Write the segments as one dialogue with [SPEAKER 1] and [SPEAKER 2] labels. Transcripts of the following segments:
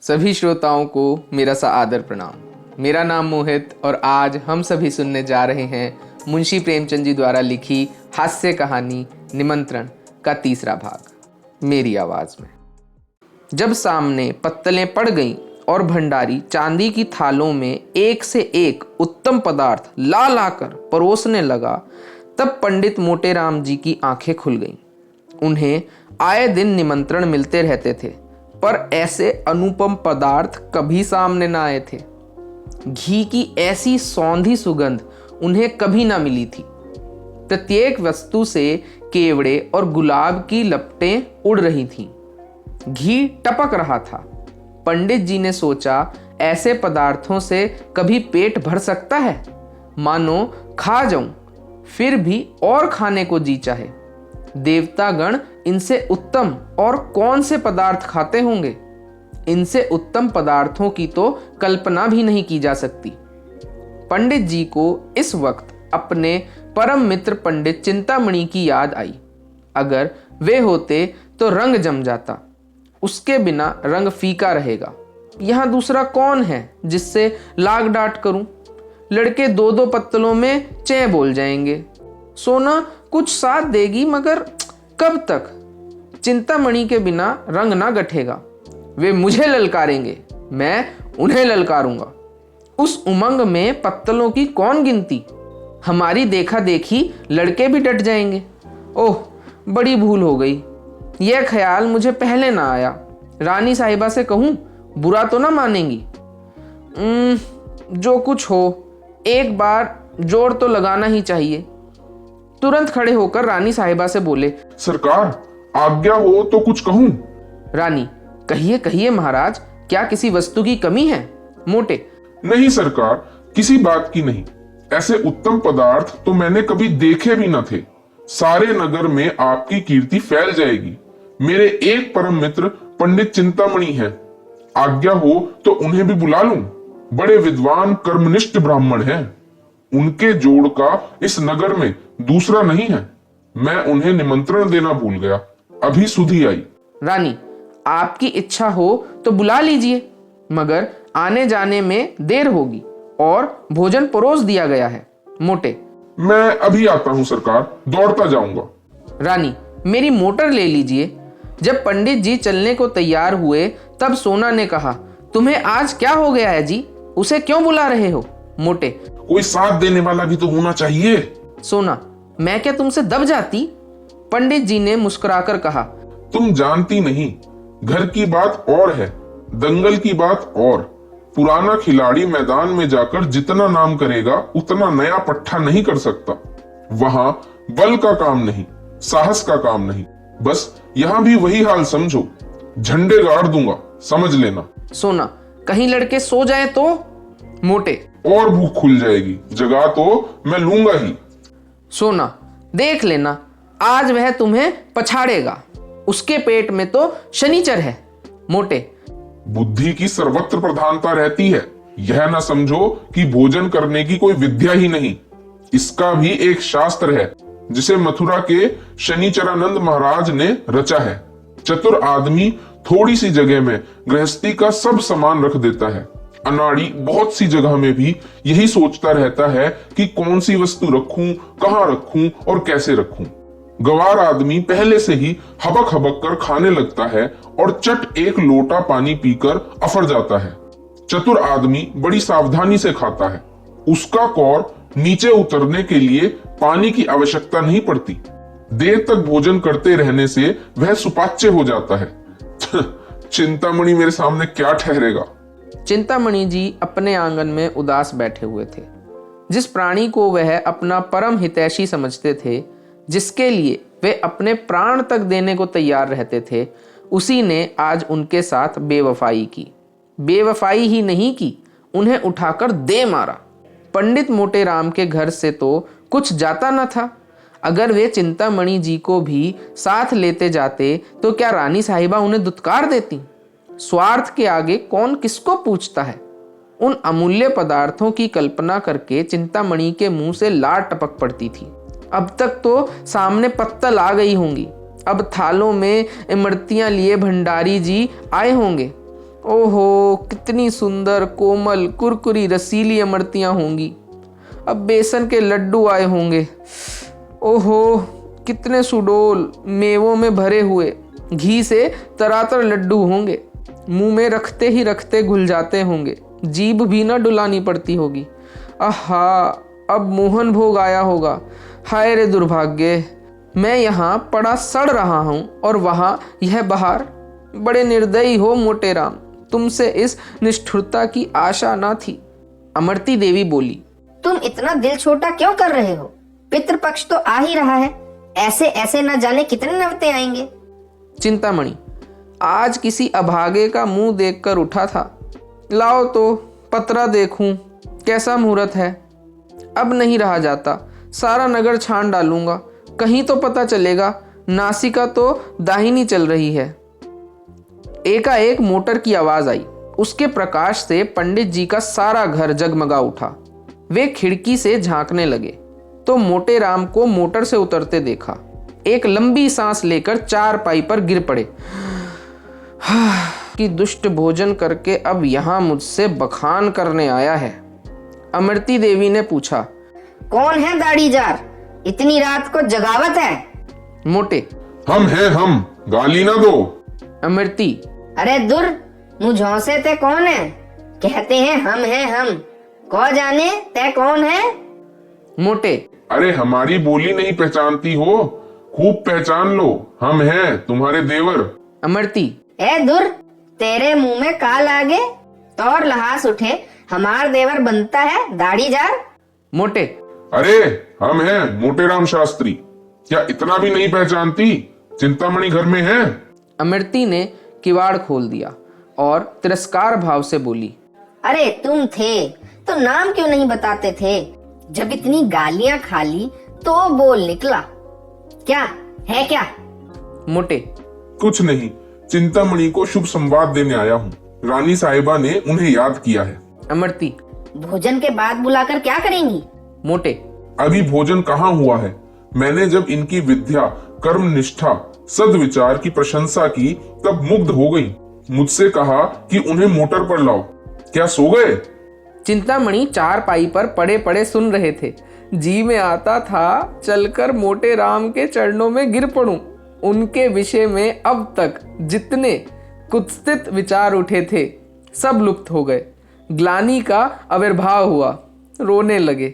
[SPEAKER 1] सभी श्रोताओं को मेरा सा आदर प्रणाम। मेरा नाम मोहित और आज हम सभी सुनने जा रहे हैं मुंशी प्रेमचंद जी द्वारा लिखी हास्य कहानी निमंत्रण का तीसरा भाग मेरी आवाज़ में। जब सामने पत्तलें पड़ गईं और भंडारी चांदी की थालों में एक से एक उत्तम पदार्थ ला लाकर परोसने लगा, तब पंडित मोटेराम जी की आंखें खुल गईं। उन्हें आए दिन निमंत्रण मिलते रहते थे, पर ऐसे अनुपम पदार्थ कभी सामने ना आए थे। घी की ऐसी सौंधी सुगंध उन्हें कभी ना मिली थी। प्रत्येक वस्तु से केवड़े और गुलाब की लपटें उड़ रही थीं। घी टपक रहा था। पंडित जी ने सोचा, ऐसे पदार्थों से कभी पेट भर सकता है? मानो खा जाऊं, फिर भी और खाने को जी चाहे। देवतागण इनसे उत्तम और कौन से पदार्थ खाते होंगे? इनसे उत्तम पदार्थों की तो कल्पना भी नहीं की जा सकती। पंडित जी को इस वक्त अपने परम मित्र पंडित चिंतामणि की याद आई। अगर वे होते तो रंग जम जाता, उसके बिना रंग फीका रहेगा। यहाँ दूसरा कौन है जिससे लाग डांट करूं? लड़के दो दो पत्तलों में चे बोल जाएंगे। सोना कुछ साथ देगी, मगर कब तक? चिंतामणि के बिना रंग ना गठेगा। वे मुझे ललकारेंगे, मैं उन्हें ललकारूंगा। उस उमंग में पत्तलों की कौन गिनती? हमारी देखा देखी लड़के भी डट जाएंगे। ओह, बड़ी भूल हो गई। यह ख्याल मुझे पहले ना आया। रानी साहिबा से कहूं, बुरा तो ना मानेंगी? जो कुछ हो, एक बार जोर तो लगाना ही चाहिए। तुरंत खड़े होकर रानी साहिबा से बोले,
[SPEAKER 2] सरकार आज्ञा हो तो कुछ कहूं?
[SPEAKER 1] रानी, कहिए कहिए महाराज, क्या किसी वस्तु की कमी है? मोटे,
[SPEAKER 2] नहीं सरकार, किसी बात की नहीं। ऐसे उत्तम पदार्थ तो मैंने कभी देखे भी न थे। सारे नगर में आपकी कीर्ति फैल जाएगी। मेरे एक परम मित्र पंडित चिंतामणि हैं। आज्ञा हो तो उन्हें भी बुला लूं। बड़े विद्वान कर्मनिष्ठ ब्राह्मण हैं। उनके जोड़ का इस नगर में दूसरा नहीं है। मैं उन्हें निमंत्रण देना भूल गया, अभी सुधि आई।
[SPEAKER 1] रानी, आपकी इच्छा हो तो बुला लीजिए, मगर आने जाने में देर होगी और भोजन परोस दिया गया है। मोटे,
[SPEAKER 2] मैं अभी आता हूं सरकार, दौड़ता जाऊंगा।
[SPEAKER 1] रानी, मेरी मोटर ले लीजिए। जब पंडित जी चलने को तैयार हुए, तब सोना ने कहा, तुम्हें आज क्या हो गया है जी? उसे क्यों बुला रहे हो? मोटे,
[SPEAKER 2] कोई साथ देने वाला भी तो होना चाहिए।
[SPEAKER 1] सोना, मैं क्या तुमसे दब जाती? पंडित जी ने मुस्कुराकर कहा,
[SPEAKER 2] तुम जानती नहीं, घर की बात और है, दंगल की बात और। पुराना खिलाड़ी मैदान में जाकर जितना नाम करेगा, उतना नया पट्टा नहीं कर सकता। वहां बल का काम नहीं, साहस का काम नहीं। बस यहां भी वही हाल समझो। झंडे गाड़ दूंगा, समझ लेना।
[SPEAKER 1] सोना, कहीं लड़के सो जाए तो? मोटे,
[SPEAKER 2] और भूख खुल जाएगी, जगह तो मैं लूंगा ही।
[SPEAKER 1] सोना, देख लेना, आज वह तुम्हें पछाड़ेगा। उसके पेट में तो शनिचर है। मोटे,
[SPEAKER 2] बुद्धि की सर्वत्र प्रधानता रहती है। यह ना समझो कि भोजन करने की कोई विद्या ही नहीं। इसका भी एक शास्त्र है, जिसे मथुरा के शनिचरानंद महाराज ने रचा है। चतुर आदमी थोड़ी सी जगह में गृहस्थी का सब सामान रख देता है। अनाड़ी बहुत सी जगह में भी यही सोचता रहता है कि कौन सी वस्तु रखूं, कहां रखूं और कैसे रखूं। गवार आदमी पहले से ही हबक हबक कर खाने लगता है और चट एक लोटा पानी पीकर अफर जाता है। चतुर आदमी बड़ी सावधानी से खाता है। उसका कौर नीचे उतरने के लिए पानी की आवश्यकता नहीं पड़ती। देर तक भोजन करते रहने से वह सुपाच्य हो जाता है। चिंतामणि मेरे सामने क्या ठहरेगा?
[SPEAKER 1] चिंतामणि जी अपने आंगन में उदास बैठे हुए थे। जिस प्राणी को वह अपना परम हितैषी समझते थे, जिसके लिए वे अपने प्राण तक देने को तैयार रहते थे, उसी ने आज उनके साथ बेवफाई की। बेवफाई ही नहीं की, उन्हें उठाकर दे मारा। पंडित मोटेराम के घर से तो कुछ जाता न था। अगर वे चिंतामणि जी को भी साथ लेते जाते तो क्या रानी साहिबा उन्हें दुत्कार देती? स्वार्थ के आगे कौन किसको पूछता है? उन अमूल्य पदार्थों की कल्पना करके चिंतामणि के मुंह से लार टपक पड़ती थी। अब तक तो सामने पत्तल आ गई होंगी। अब थालों में इमरतियां लिए भंडारी जी आए होंगे ओहो, कितनी सुंदर, कोमल, कुरकुरी, रसीली अमरतियाँ होंगी। अब बेसन के लड्डू आए होंगे। ओहो, कितने सुडोल, मेवों में भरे हुए, घी से तरातर लड्डू होंगे। मुंह में रखते ही रखते घुल जाते होंगे, जीभ भी ना डुलानी पड़ती होगी। आहा, अब मोहन भोग आया होगा। हाय रे दुर्भाग्य, मैं यहाँ पड़ा सड़ रहा हूँ और वहाँ यह बहार। बड़े निर्दयी हो मोटे राम, तुमसे इस निष्ठुरता की आशा ना थी। अमरती देवी बोली,
[SPEAKER 3] तुम इतना दिल छोटा क्यों कर रहे हो? पितृपक्ष तो आ ही रहा है, ऐसे ऐसे न जाने कितने नवते आएंगे।
[SPEAKER 1] चिंतामणि, आज किसी अभागे का मुंह देखकर उठा था। लाओ तो पतरा देखूं, कैसा मुहूर्त है। अब नहीं रहा जाता, सारा नगर छान डालूंगा, कहीं तो पता चलेगा। नासिका तो दाहिनी चल रही है। एकाएक मोटर की आवाज आई। उसके प्रकाश से पंडित जी का सारा घर जगमगा उठा। वे खिड़की से झांकने लगे तो मोटे राम को मोटर से उतरते देखा। एक लंबी सांस लेकर चारपाई पर गिर पड़े। कि दुष्ट भोजन करके अब यहां मुझसे बखान करने आया है। अमरती देवी ने पूछा,
[SPEAKER 3] कौन है दाढ़ीजार? इतनी रात को जगावत है?
[SPEAKER 2] मोटे, हम हैं हम, गाली ना दो।
[SPEAKER 1] अमरती,
[SPEAKER 3] अरे दुर, मुँह झौसे ते कौन है? कहते हैं हम, कौ जाने ते कौन है?
[SPEAKER 1] मोटे,
[SPEAKER 2] अरे हमारी बोली नहीं पहचानती हो? खूब पहचान लो, हम हैं तुम्हारे देवर।
[SPEAKER 1] अमरती,
[SPEAKER 3] ए दुर, तेरे मुंह में काल आगे तौर लहास उठे, हमार देवर बनता है दाढ़ीजार?
[SPEAKER 1] मोटे,
[SPEAKER 2] अरे हम हैं मोटे राम शास्त्री, क्या इतना भी नहीं पहचानती? चिंतामणि घर में है।
[SPEAKER 1] अमरती ने किवाड़ खोल दिया और तिरस्कार भाव से बोली,
[SPEAKER 3] अरे तुम थे तो नाम क्यों नहीं बताते थे? जब इतनी गालियां खा ली तो बोल निकला। क्या है क्या?
[SPEAKER 1] मोटे,
[SPEAKER 2] कुछ नहीं, चिंतामणि को शुभ संवाद देने आया हूँ। रानी साहिबा ने उन्हें याद किया है।
[SPEAKER 1] अमरती,
[SPEAKER 3] भोजन के बाद बुलाकर क्या करेंगी?
[SPEAKER 1] मोटे,
[SPEAKER 2] अभी भोजन कहाँ हुआ है। मैंने जब इनकी विद्या, कर्म निष्ठा, सद्विचार की प्रशंसा की तब मुग्ध हो गई। मुझसे कहा कि उन्हें मोटर पर लाओ। क्या सो गए?
[SPEAKER 1] चिंतामणि चारपाई पर पड़े पड़े सुन रहे थे। जी में आता था चलकर मोटे राम के चरणों में गिर पड़ूं। उनके विषय में अब तक जितने कुत्सित विचार उठे थे सब लुप्त हो गए। ग्लानि का आविर्भाव हुआ, रोने लगे।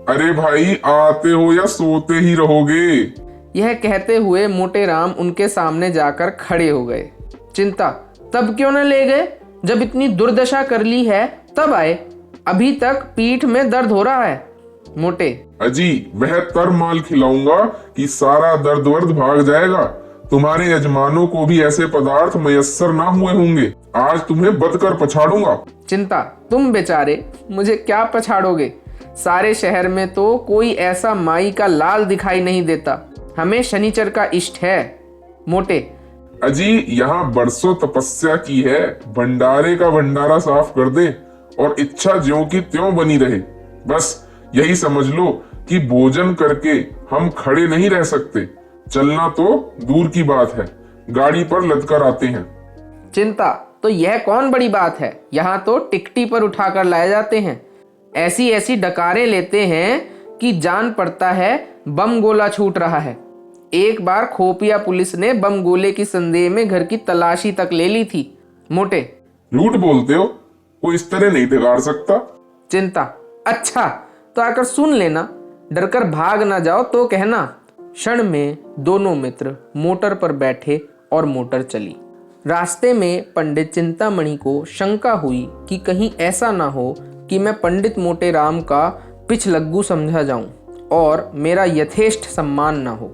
[SPEAKER 2] अरे भाई, आते हो या सोते ही रहोगे?
[SPEAKER 1] यह कहते हुए मोटे राम उनके सामने जाकर खड़े हो गए। चिंता, तब क्यों न ले गए? जब इतनी दुर्दशा कर ली है तब आए। अभी तक पीठ में दर्द हो रहा है। मोटे,
[SPEAKER 2] अजी, वह तर माल खिलाऊंगा कि सारा दर्द वर्द भाग जाएगा। तुम्हारे यजमानों को भी ऐसे पदार्थ मयस्सर ना हुए होंगे। आज तुम्हें बदकर पछाड़ूंगा।
[SPEAKER 1] चिंता, तुम बेचारे मुझे क्या पछाड़ोगे? सारे शहर में तो कोई ऐसा माई का लाल दिखाई नहीं देता। हमें शनिचर का इष्ट है। मोटे,
[SPEAKER 2] अजी, यहाँ बरसों तपस्या की है। भंडारे का भंडारा साफ कर दे और इच्छा ज्यों की त्यों बनी रहे। बस यही समझ लो कि भोजन करके हम खड़े नहीं रह सकते। चलना तो दूर की बात है, गाड़ी पर लदकर आते हैं।
[SPEAKER 1] चिंता, तो यह कौन बड़ी बात है? यहाँ तो टिकटी पर उठाकर लाए जाते हैं। ऐसी ऐसी डकारें लेते हैं कि जान पड़ता है बम गोला छूट रहा है। एक बार खोपिया पुलिस ने बम गोले की संदेह में घर की तलाशी तक ले ली थी। मोटे,
[SPEAKER 2] झूठ बोलते हो, कोई इस तरह नहीं ठगार सकता।
[SPEAKER 1] चिंता, अच्छा तो आकर सुन लेना, डरकर भाग ना जाओ तो कहना। क्षण में दोनों मित्र मोटर पर बैठे और मोटर चली। रास्ते में पंडित चिंतामणि को शंका हुई कि कहीं ऐसा ना हो कि मैं पंडित मोटे राम का पिछलग्गू समझा जाऊं और मेरा यथेष्ट सम्मान ना हो।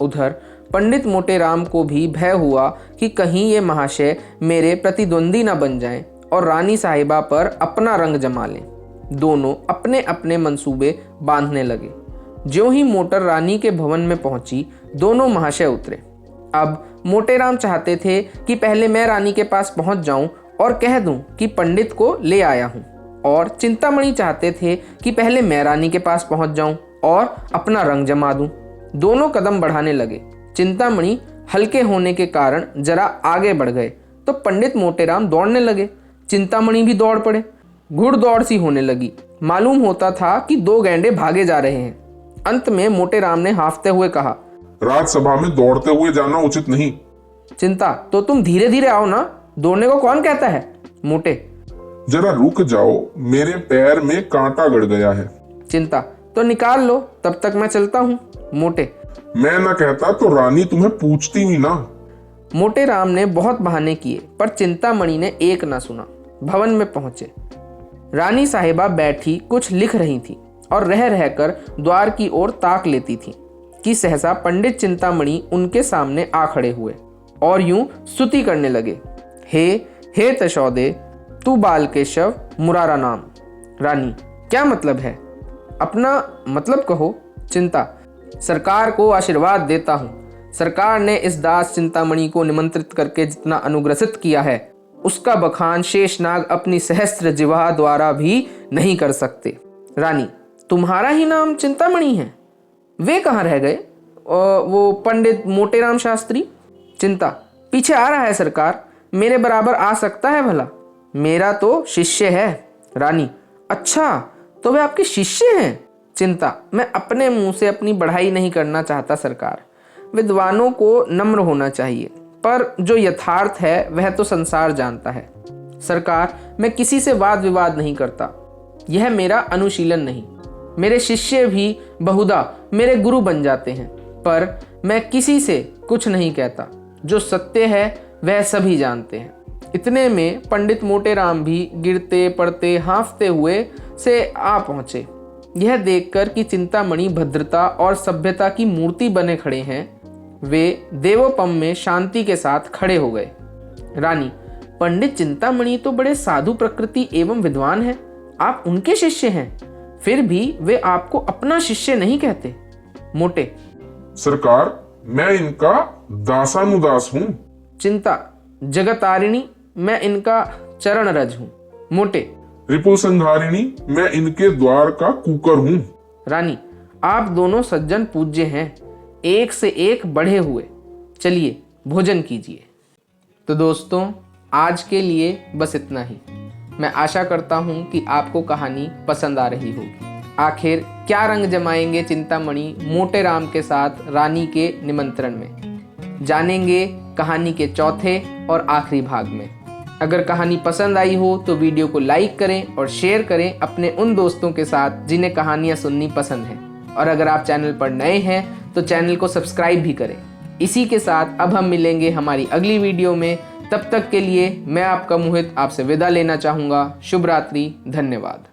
[SPEAKER 1] उधर पंडित मोटे राम को भी भय हुआ कि कहीं ये महाशय मेरे प्रतिद्वंदी न बन जाएं और रानी साहिबा पर अपना रंग जमा लें। दोनों अपने अपने मंसूबे बांधने लगे। ज्यों ही मोटर रानी के भवन में पहुंची, दोनों महाशय उतरे। अब मोटे राम चाहते थे कि पहले मैं रानी के पास पहुंच जाऊं और कह दूं कि पंडित को ले आया हूं, और चिंतामणि चाहते थे कि पहले मैं रानी के पास पहुंच जाऊं और अपना रंग जमा दूं। दोनों कदम बढ़ाने लगे। चिंतामणि हल्के होने के कारण जरा आगे बढ़ गए तो पंडित मोटेराम दौड़ने लगे। चिंतामणि भी दौड़ पड़े। घुड़दौड़ सी होने लगी। मालूम होता था कि दो गैंडे भागे जा रहे हैं। अंत में मोटेराम ने हांफते हुए कहा,
[SPEAKER 2] राजसभा में दौड़ते हुए जाना उचित नहीं।
[SPEAKER 1] चिंता, तो तुम धीरे धीरे आओ ना, दौड़ने को कौन कहता है। मोटे,
[SPEAKER 2] जरा रुक जाओ, मेरे पैर में कांटा गड़ गया है।
[SPEAKER 1] चिंता, तो निकाल लो, तब तक मैं चलता हूँ। मोटे,
[SPEAKER 2] मैं ना कहता तो रानी तुम्हें पूछती ही ना।
[SPEAKER 1] मोटेराम ने बहुत बहाने किए, पर चिंतामणि ने एक ना सुना। भवन में पहुंचे। रानी साहिबा बैठी कुछ लिख रही थी और रह रहकर द्वार की ओर ताक लेती थी कि सहसा पंडित चिंतामणि उनके सामने आ खड़े हुए और यूं स्तुति करने लगे। हे तशौदे, तू बाल केशव मुरारा नाम। रानी, क्या मतलब है? अपना मतलब कहो। चिंता, सरकार को आशीर्वाद देता हूँ। सरकार ने इस दास चिंतामणि को निमंत्रित करके जितना अनुग्रसित किया है, उसका बखान शेषनाग अपनी सहस्त्र जिह्वा द्वारा भी नहीं कर सकते। रानी, तुम्हारा ही नाम चिंतामणि है? वे कहाँ रह गए? वो पंडित मोटेराम शास्त्री? चिंता, पीछे आ रहा है सरकार, मेरे बराबर आ सकता है भला? मेरा तो शिष्य है। रानी, अच्छा, तो वे आपके शिष्य हैं? चिंता, मैं अपने मुंह से अपनी बढ़ाई नहीं करना चाहता सरकार। विद्वानों को नम्र होना चाहिए, पर जो यथार्थ है वह तो संसार जानता है। सरकार, मैं किसी से वाद विवाद नहीं करता, यह मेरा अनुशीलन नहीं। मेरे शिष्य भी बहुधा मेरे गुरु बन जाते हैं, पर मैं किसी से कुछ नहीं कहता। जो सत्य है वह सभी जानते हैं। इतने में पंडित मोटेराम भी गिरते पड़ते हाँफते हुए से आ पहुंचे। यह देखकर कि चिंतामणि भद्रता और सभ्यता की मूर्ति बने खड़े हैं, वे देवोपम में शांति के साथ खड़े हो गए। रानी, पंडित चिंतामणि तो बड़े साधु प्रकृति एवं विद्वान हैं, आप उनके शिष्य हैं, फिर भी वे आपको अपना शिष्य नहीं कहते। मोटे,
[SPEAKER 2] सरकार, मैं इनका दासानुदास हूँ।
[SPEAKER 1] चिंता, जगतारिणी, मैं इनका चरण रज हूँ। मोटे,
[SPEAKER 2] रिपुल संहारिणी, मैं इनके द्वार का कुकर हूँ।
[SPEAKER 1] रानी, आप दोनों सज्जन पूज्य हैं, एक से एक बढ़े हुए। चलिए भोजन कीजिए। तो दोस्तों, आज के लिए बस इतना ही। मैं आशा करता हूँ कि आपको कहानी पसंद आ रही होगी। आखिर क्या रंग जमाएंगे चिंतामणि मोटेराम के साथ रानी के निमंत्रण में, जानेंगे कहानी के चौथे और आखिरी भाग में। अगर कहानी पसंद आई हो तो वीडियो को लाइक करें और शेयर करें अपने उन दोस्तों के साथ जिन्हें कहानियाँ सुननी पसंद हैं। और अगर आप चैनल पर नए हैं तो चैनल को सब्सक्राइब भी करें। इसी के साथ अब हम मिलेंगे हमारी अगली वीडियो में। तब तक के लिए मैं आपका मोहित आपसे विदा लेना चाहूँगा। शुभ रात्रि, धन्यवाद।